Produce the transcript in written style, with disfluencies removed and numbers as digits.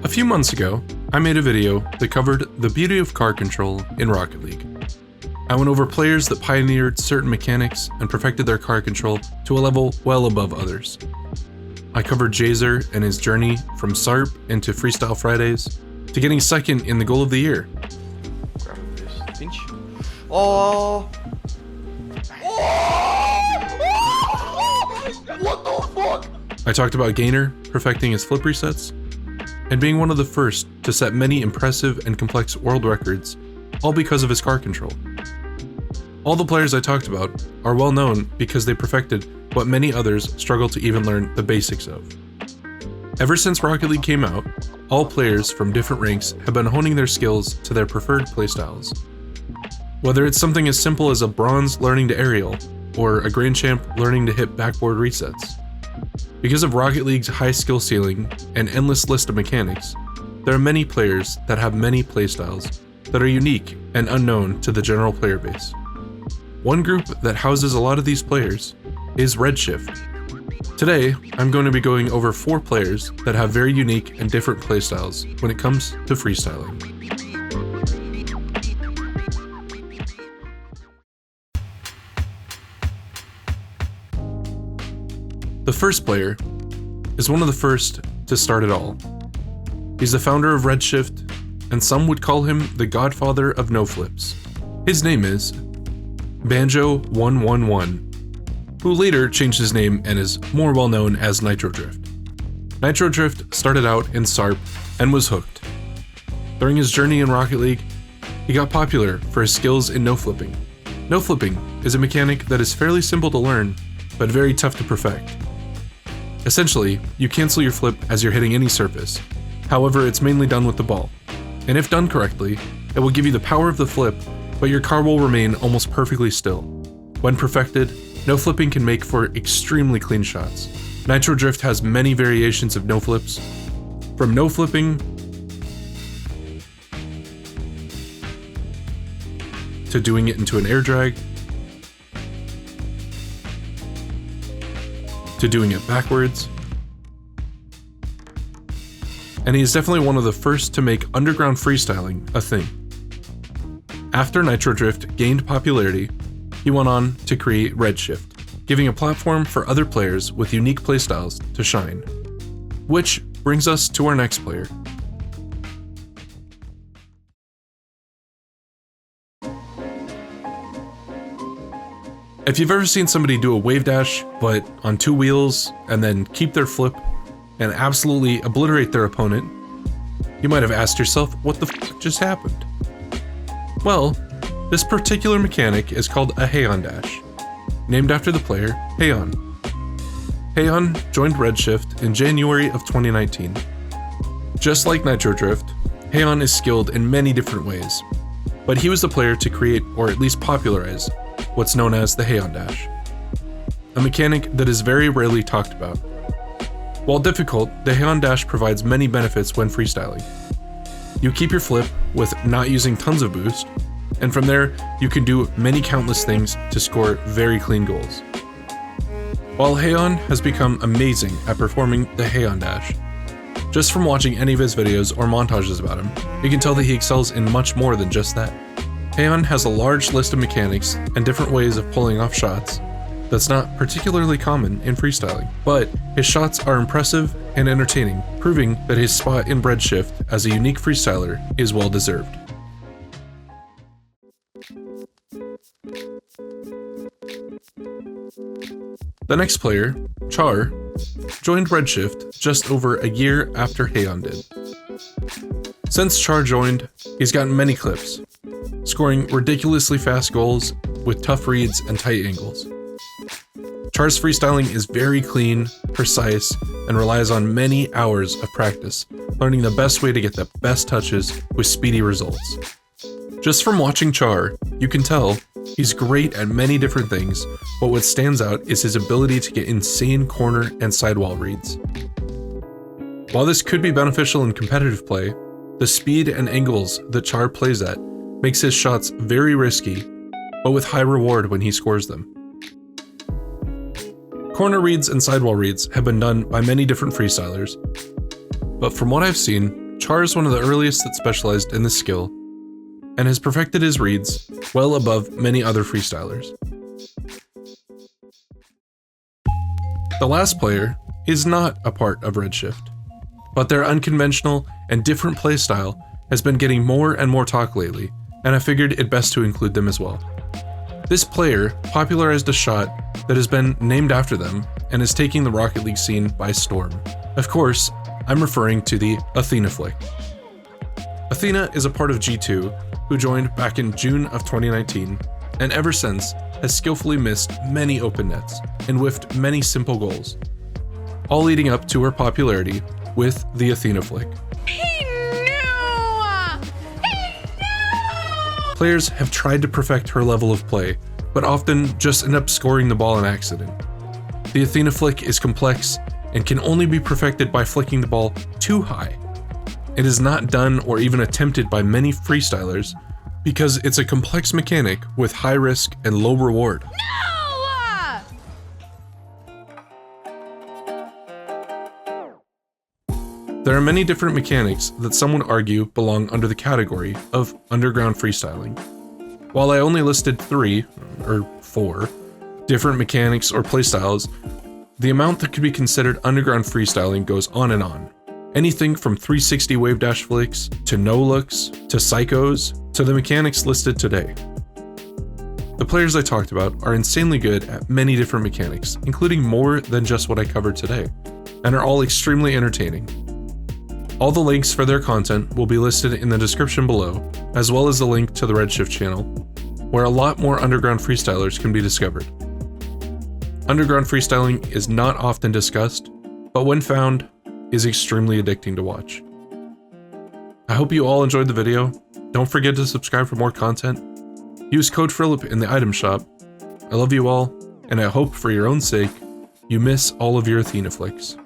A few months ago, I made a video that covered the beauty of car control in Rocket League. I went over players that pioneered certain mechanics and perfected their car control to a level well above others. I covered Jazer and his journey from SARP into Freestyle Fridays to getting second in the goal of the year. Oh! What the fuck? I talked about Gainer perfecting his flip resets and being one of the first to set many impressive and complex world records, all because of his car control. All the players I talked about are well known because they perfected what many others struggle to even learn the basics of. Ever since Rocket League came out, all players from different ranks have been honing their skills to their preferred playstyles. Whether it's something as simple as a bronze learning to aerial, or a grand champ learning to hit backboard resets. Because of Rocket League's high skill ceiling and endless list of mechanics, there are many players that have many playstyles that are unique and unknown to the general player base. One group that houses a lot of these players is RedShyft. Today, I'm going to be going over 4 players that have very unique and different playstyles when it comes to freestyling. The first player is one of the first to start it all. He's the founder of RedShyft, and some would call him the godfather of no flips. His name is Banjo111, who later changed his name and is more well known as NitroDrift. NitroDrift started out in SARP and was hooked. During his journey in Rocket League, he got popular for his skills in no flipping. No flipping is a mechanic that is fairly simple to learn, but very tough to perfect. Essentially, you cancel your flip as you're hitting any surface. However, it's mainly done with the ball. And if done correctly, it will give you the power of the flip, but your car will remain almost perfectly still. When perfected, no flipping can make for extremely clean shots. NitroDrift has many variations of no flips, from no flipping to doing it into an air drag, to doing it backwards, and he is definitely one of the first to make underground freestyling a thing. After NitroDrift gained popularity, he went on to create RedShyft, giving a platform for other players with unique playstyles to shine. Which brings us to our next player. If you've ever seen somebody do a wave dash, but on 2 wheels, and then keep their flip and absolutely obliterate their opponent, you might have asked yourself, what the f just happened? Well, this particular mechanic is called a Heian dash, named after the player Heian. Heian joined RedShyft in January of 2019. Just like NitroDrift, Heian is skilled in many different ways, but he was the player to create, or at least popularize, what's known as the Heian dash, a mechanic that is very rarely talked about. While difficult, the Heian dash provides many benefits when freestyling. You keep your flip with not using tons of boost, and from there, you can do many countless things to score very clean goals. While Heian has become amazing at performing the Heian dash, just from watching any of his videos or montages about him, you can tell that he excels in much more than just that. Heian has a large list of mechanics and different ways of pulling off shots that's not particularly common in freestyling, but his shots are impressive and entertaining, proving that his spot in RedShyft as a unique freestyler is well deserved. The next player, Char, joined RedShyft just over a year after Heian did. Since Char joined, he's gotten many clips, scoring ridiculously fast goals with tough reads and tight angles. Char's freestyling is very clean, precise, and relies on many hours of practice, learning the best way to get the best touches with speedy results. Just from watching Char, you can tell he's great at many different things, but what stands out is his ability to get insane corner and sidewall reads. While this could be beneficial in competitive play, the speed and angles that Char plays at makes his shots very risky, but with high reward when he scores them. Corner reads and sidewall reads have been done by many different freestylers, but from what I've seen, Char is one of the earliest that specialized in this skill, and has perfected his reads well above many other freestylers. The last player is not a part of RedShyft, but their unconventional and different playstyle has been getting more and more talk lately, and I figured it best to include them as well. This player popularized a shot that has been named after them and is taking the Rocket League scene by storm. Of course, I'm referring to the Athena flick. Athena is a part of G2 who joined back in June of 2019, and ever since has skillfully missed many open nets and whiffed many simple goals, all leading up to her popularity with the Athena flick. Players have tried to perfect her level of play, but often just end up scoring the ball in accident. The Athena flick is complex and can only be perfected by flicking the ball too high. It is not done or even attempted by many freestylers because it's a complex mechanic with high risk and low reward. There are many different mechanics that some would argue belong under the category of underground freestyling. While I only listed 3, or 4, different mechanics or playstyles, the amount that could be considered underground freestyling goes on and on. Anything from 360 wave dash flicks, to no-looks, to psychos, to the mechanics listed today. The players I talked about are insanely good at many different mechanics, including more than just what I covered today, and are all extremely entertaining. All the links for their content will be listed in the description below, as well as the link to the RedShyft channel, where a lot more underground freestylers can be discovered. Underground freestyling is not often discussed, but when found, is extremely addicting to watch. I hope you all enjoyed the video. Don't forget to subscribe for more content. Use code Phrillip in the item shop. I love you all, and I hope for your own sake, you miss all of your Athena flicks.